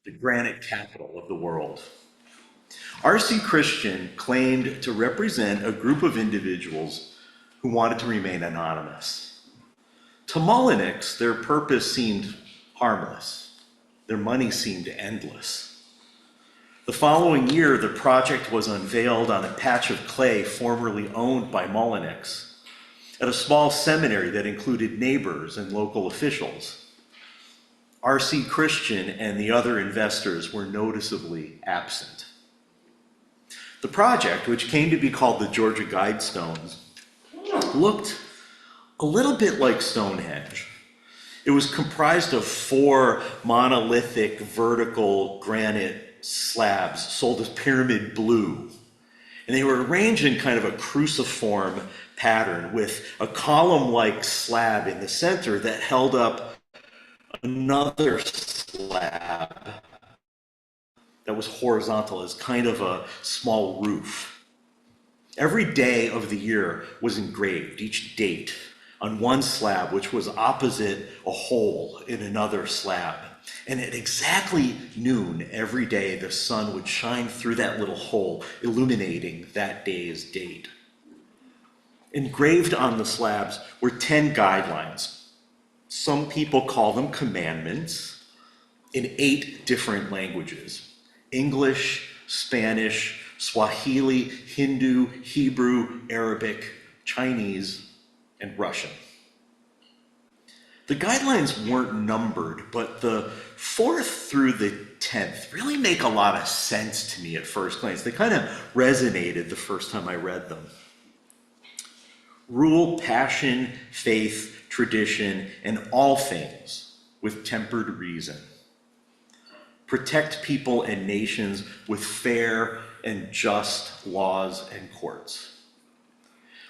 the granite capital of the world. R.C. Christian claimed to represent a group of individuals who wanted to remain anonymous. To Mullenix, their purpose seemed harmless. Their money seemed endless. The following year, the project was unveiled on a patch of clay formerly owned by Mullenix at a small seminary that included neighbors and local officials. R.C. Christian and the other investors were noticeably absent. The project, which came to be called the Georgia Guidestones, looked a little bit like Stonehenge. It was comprised of 4 monolithic vertical granite slabs sold as pyramid blue. And they were arranged in kind of a cruciform pattern with a column-like slab in the center that held up another slab that was horizontal as kind of a small roof. Every day of the year was engraved, each date, on one slab, which was opposite a hole in another slab. And at exactly noon every day, the sun would shine through that little hole, illuminating that day's date. Engraved on the slabs were 10 guidelines. Some people call them commandments, in 8 different languages: English, Spanish, Swahili, Hindu, Hebrew, Arabic, Chinese, and Russian. The guidelines weren't numbered, but the 4th through the 10th really make a lot of sense to me at first glance. They kind of resonated the first time I read them. Rule passion, faith, tradition, and all things with tempered reason. Protect people and nations with fair and just laws and courts.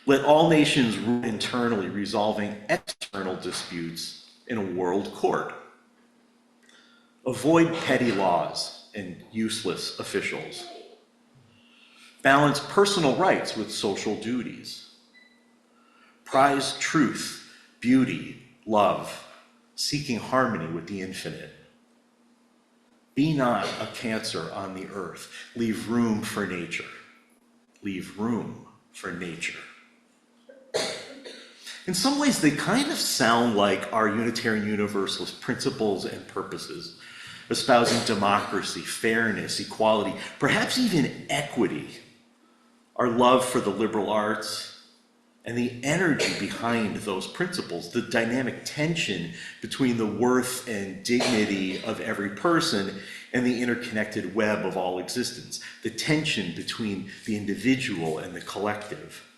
Let all nations rule internally, resolving external disputes in a world court. Avoid petty laws and useless officials. Balance personal rights with social duties. Prize truth, beauty, love, seeking harmony with the infinite. Be not a cancer on the earth. Leave room for nature. Leave room for nature. In some ways, they kind of sound like our Unitarian Universalist principles and purposes, espousing democracy, fairness, equality, perhaps even equity, our love for the liberal arts, and the energy behind those principles, the dynamic tension between the worth and dignity of every person and the interconnected web of all existence, the tension between the individual and the collective.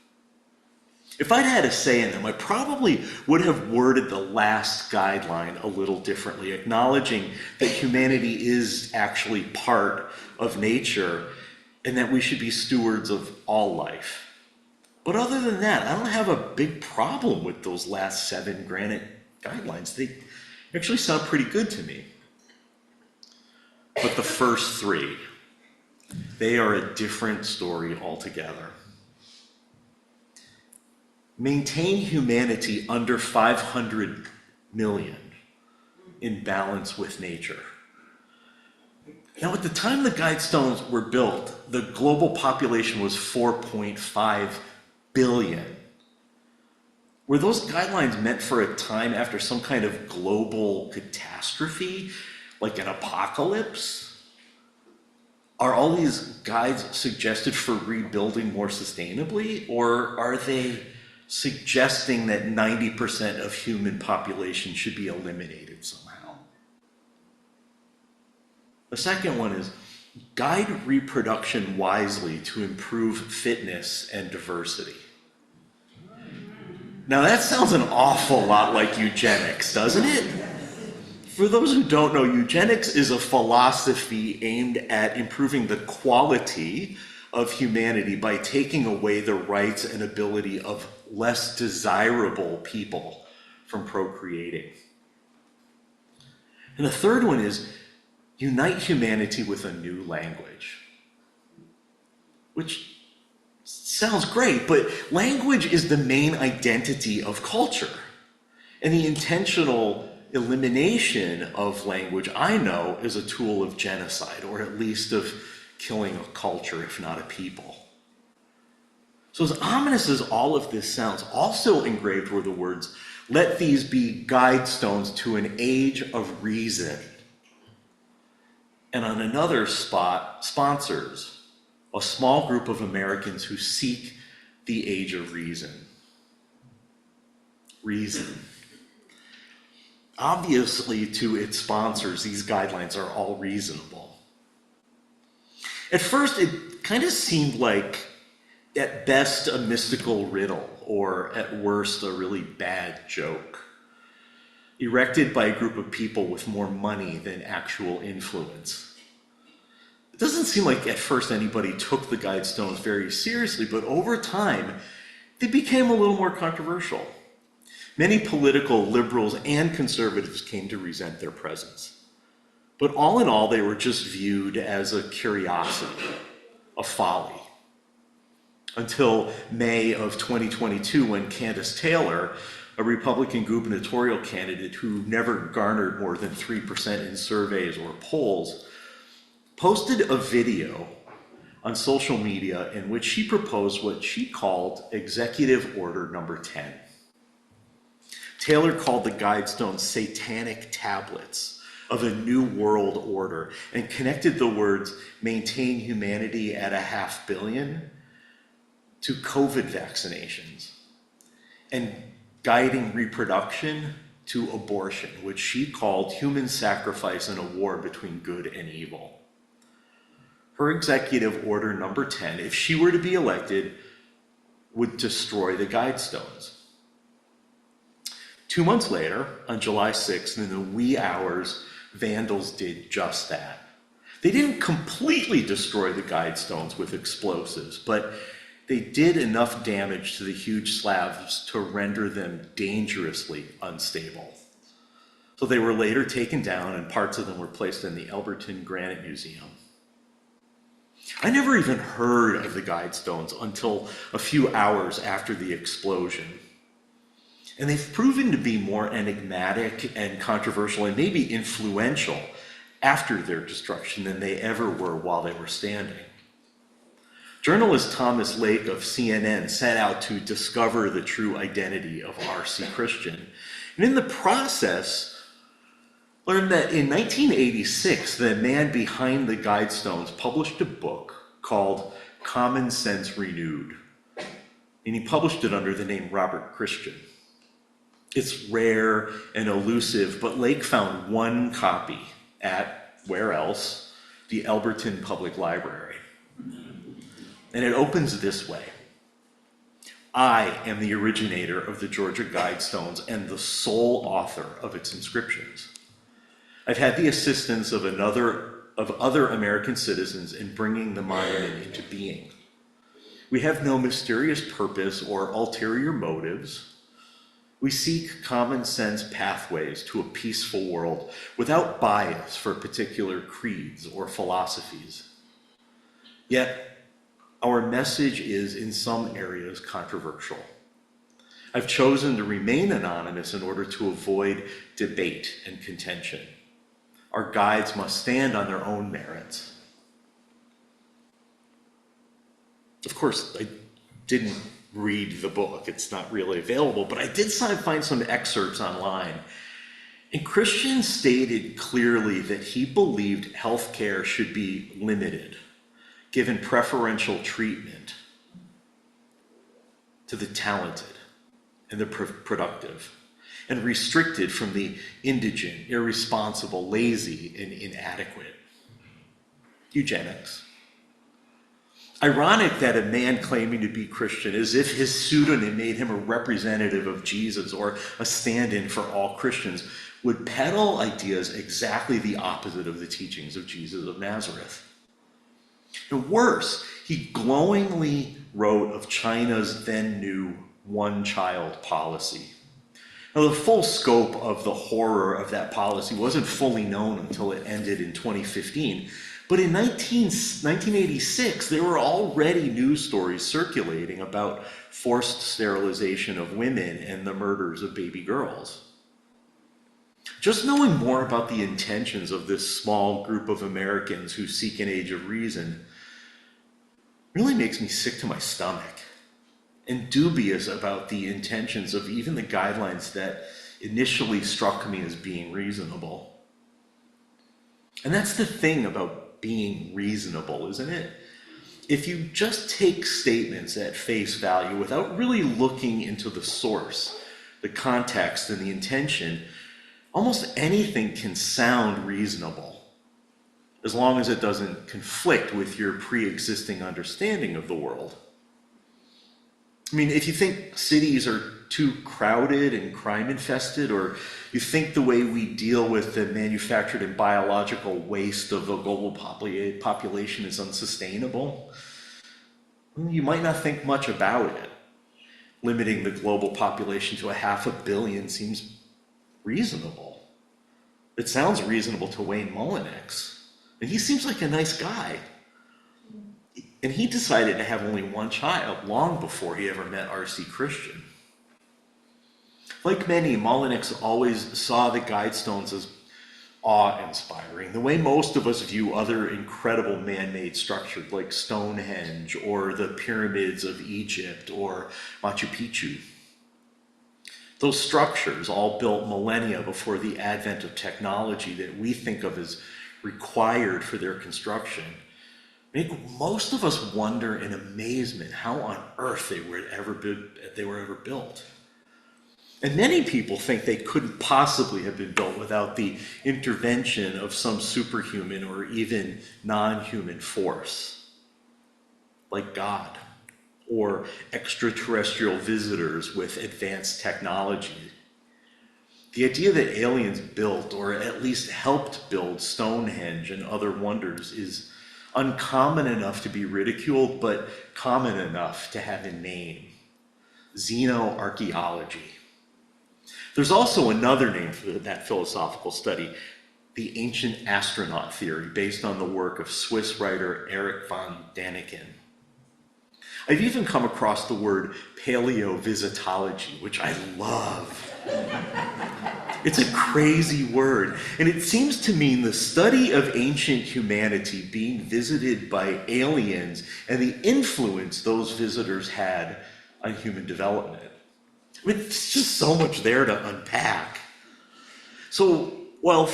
If I'd had a say in them, I probably would have worded the last guideline a little differently, acknowledging that humanity is actually part of nature and that we should be stewards of all life. But other than that, I don't have a big problem with those last 7 granite guidelines. They actually sound pretty good to me. But the first 3, they are a different story altogether. Maintain humanity under 500 million in balance with nature. Now, at the time the Guidestones were built, the global population was 4.5 billion. Were those guidelines meant for a time after some kind of global catastrophe, like an apocalypse? Are all these guides suggested for rebuilding more sustainably, or are they suggesting that 90% of human population should be eliminated somehow? The second one is guide reproduction wisely to improve fitness and diversity. Now that sounds an awful lot like eugenics, doesn't it? For those who don't know, eugenics is a philosophy aimed at improving the quality of humanity by taking away the rights and ability of less desirable people from procreating. And the third one is unite humanity with a new language, which sounds great, but language is the main identity of culture. And the intentional elimination of language, I know, is a tool of genocide, or at least of killing a culture, if not a people. So as ominous as all of this sounds, also engraved were the words, "Let these be guide stones to an age of reason." And on another spot, sponsors a small group of Americans who seek the age of reason. Reason. Obviously, to its sponsors, these guidelines are all reasonable. At first, it kind of seemed like, at best, a mystical riddle, or at worst, a really bad joke, erected by a group of people with more money than actual influence. It doesn't seem like at first anybody took the Guidestones very seriously, but over time, they became a little more controversial. Many political liberals and conservatives came to resent their presence. But all in all, they were just viewed as a curiosity, a folly. Until May of 2022, when Candace Taylor, a Republican gubernatorial candidate who never garnered more than 3% in surveys or polls, posted a video on social media in which she proposed what she called Executive Order Number 10. Taylor called the Guidestones satanic tablets of a new world order and connected the words "maintain humanity at 500 million" to COVID vaccinations and guiding reproduction to abortion, which she called human sacrifice in a war between good and evil. Her Executive Order Number 10, if she were to be elected, would destroy the Guidestones. 2 months later, on July 6th, in the wee hours, vandals did just that. They didn't completely destroy the Guidestones with explosives, but they did enough damage to the huge slabs to render them dangerously unstable. So they were later taken down, and parts of them were placed in the Elberton Granite Museum. I never even heard of the Guidestones until a few hours after the explosion. And they've proven to be more enigmatic and controversial and maybe influential after their destruction than they ever were while they were standing. Journalist Thomas Lake of CNN set out to discover the true identity of R.C. Christian, and in the process learned that in 1986, the man behind the Guidestones published a book called Common Sense Renewed, and he published it under the name Robert Christian. It's rare and elusive, but Lake found one copy at, where else? The Elberton Public Library. And it opens this way. "I am the originator of the Georgia Guidestones and the sole author of its inscriptions. I've had the assistance of other American citizens in bringing the monument into being. We have no mysterious purpose or ulterior motives. We seek common sense pathways to a peaceful world without bias for particular creeds or philosophies. Yet, our message is in some areas controversial. I've chosen to remain anonymous in order to avoid debate and contention. Our guides must stand on their own merits." Of course, I didn't read the book. It's not really available, but I did find some excerpts online. And Christian stated clearly that he believed healthcare should be limited, given preferential treatment to the talented and the productive, and restricted from the indigent, irresponsible, lazy, and inadequate. Eugenics. Ironic that a man claiming to be Christian, as if his pseudonym made him a representative of Jesus or a stand-in for all Christians, would peddle ideas exactly the opposite of the teachings of Jesus of Nazareth. And worse, he glowingly wrote of China's then new one-child policy. Now, the full scope of the horror of that policy wasn't fully known until it ended in 2015. But in 1986, there were already news stories circulating about forced sterilization of women and the murders of baby girls. Just knowing more about the intentions of this small group of Americans who seek an age of reason really makes me sick to my stomach and dubious about the intentions of even the guidelines that initially struck me as being reasonable. And that's the thing about being reasonable, isn't it? If you just take statements at face value without really looking into the source, the context, and the intention, almost anything can sound reasonable, as long as it doesn't conflict with your pre-existing understanding of the world. I mean, if you think cities are too crowded and crime-infested, or you think the way we deal with the manufactured and biological waste of the global population is unsustainable, you might not think much about it. Limiting the global population to 500 million seems reasonable. It sounds reasonable to Wayne Mullinix, and he seems like a nice guy. And he decided to have only one child long before he ever met R.C. Christian. Like many, Mullinix always saw the Guidestones as awe-inspiring, the way most of us view other incredible man-made structures like Stonehenge or the pyramids of Egypt or Machu Picchu. Those structures, all built millennia before the advent of technology that we think of as required for their construction, make most of us wonder in amazement how on earth they were ever built. And many people think they couldn't possibly have been built without the intervention of some superhuman or even non-human force, like God, or extraterrestrial visitors with advanced technology. The idea that aliens built, or at least helped build, Stonehenge and other wonders is uncommon enough to be ridiculed, but common enough to have a name: xenoarchaeology. There's also another name for that philosophical study, the ancient astronaut theory, based on the work of Swiss writer Erich von Däniken. I've even come across the word paleovisitology, which I love. It's a crazy word, and it seems to mean the study of ancient humanity being visited by aliens and the influence those visitors had on human development. I mean, there's just so much there to unpack. So while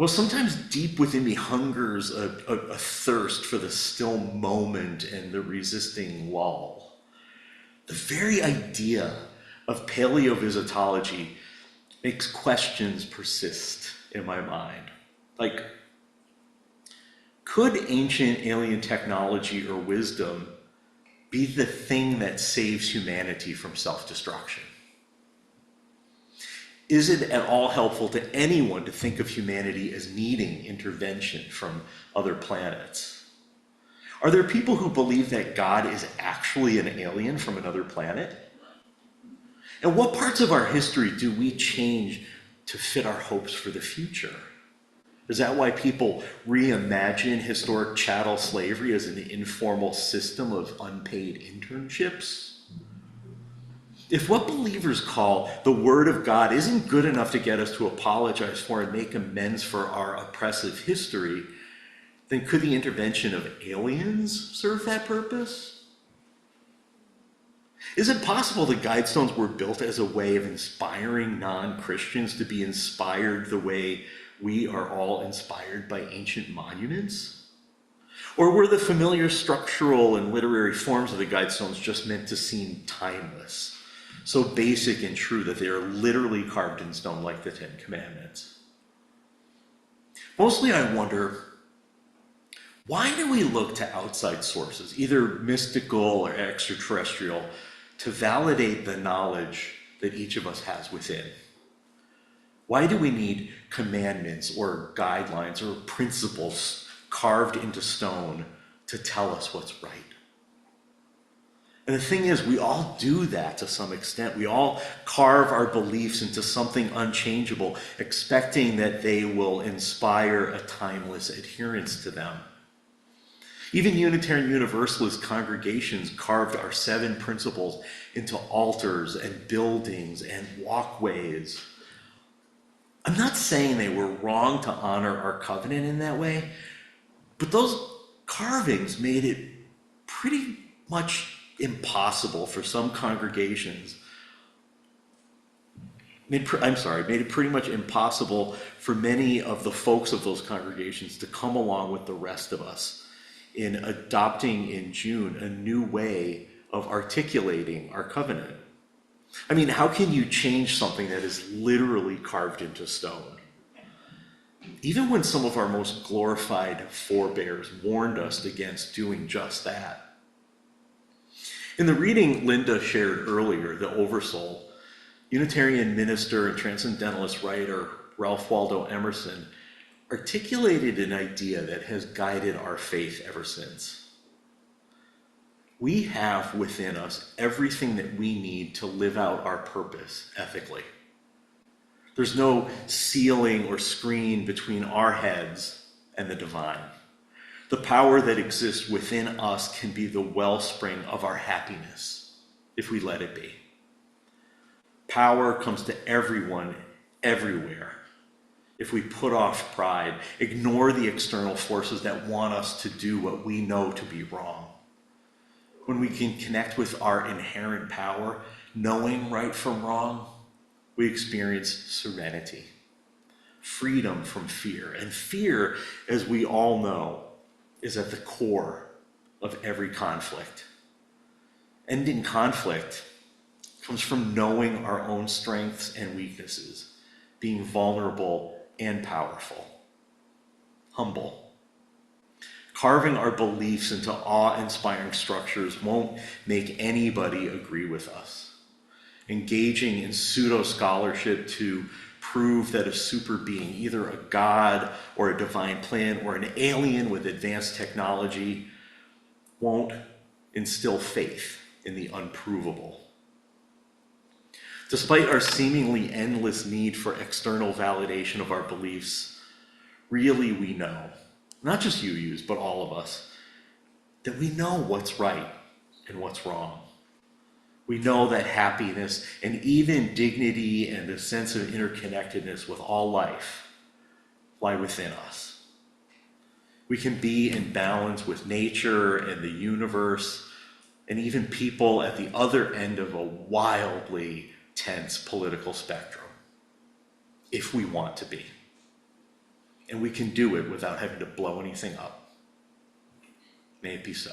sometimes deep within me hungers a thirst for the still moment and the resisting lull, the very idea of paleovisitology makes questions persist in my mind. Like, could ancient alien technology or wisdom be the thing that saves humanity from self-destruction? Is it at all helpful to anyone to think of humanity as needing intervention from other planets? Are there people who believe that God is actually an alien from another planet? And what parts of our history do we change to fit our hopes for the future? Is that why people reimagine historic chattel slavery as an informal system of unpaid internships? If what believers call the Word of God isn't good enough to get us to apologize for and make amends for our oppressive history, then could the intervention of aliens serve that purpose? Is it possible the Guidestones were built as a way of inspiring non-Christians to be inspired the way we are all inspired by ancient monuments? Or were the familiar structural and literary forms of the Guidestones just meant to seem timeless, so basic and true that they are literally carved in stone like the Ten Commandments? Mostly I wonder, why do we look to outside sources, either mystical or extraterrestrial, to validate the knowledge that each of us has within? Why do we need commandments or guidelines or principles carved into stone to tell us what's right? And the thing is, we all do that to some extent. We all carve our beliefs into something unchangeable, expecting that they will inspire a timeless adherence to them. Even Unitarian Universalist congregations carved our 7 principles into altars and buildings and walkways I'm not saying they were wrong to honor our covenant in that way, but those carvings made it pretty much impossible for some congregations. Made it pretty much impossible for many of the folks of those congregations to come along with the rest of us in adopting in June a new way of articulating our covenant. I mean, how can you change something that is literally carved into stone? Even when some of our most glorified forebears warned us against doing just that. In the reading Linda shared earlier, The Oversoul, Unitarian minister and transcendentalist writer Ralph Waldo Emerson articulated an idea that has guided our faith ever since. We have within us everything that we need to live out our purpose ethically. There's no ceiling or screen between our heads and the divine. The power that exists within us can be the wellspring of our happiness if we let it be. Power comes to everyone, everywhere, if we put off pride, ignore the external forces that want us to do what we know to be wrong. When we can connect with our inherent power, knowing right from wrong, we experience serenity, freedom from fear. And fear, as we all know, is at the core of every conflict. Ending conflict comes from knowing our own strengths and weaknesses, being vulnerable and powerful, humble. Carving our beliefs into awe-inspiring structures won't make anybody agree with us. Engaging in pseudo-scholarship to prove that a super being, either a god or a divine plan or an alien with advanced technology, won't instill faith in the unprovable. Despite our seemingly endless need for external validation of our beliefs, really we know, not just UUs, but all of us, that we know what's right and what's wrong. We know that happiness and even dignity and a sense of interconnectedness with all life lie within us. We can be in balance with nature and the universe and even people at the other end of a wildly tense political spectrum, if we want to be. And we can do it without having to blow anything up. May it be so.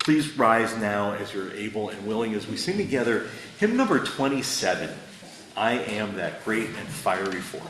Please rise now as you're able and willing as we sing together hymn number 27, I Am That Great and Fiery Force.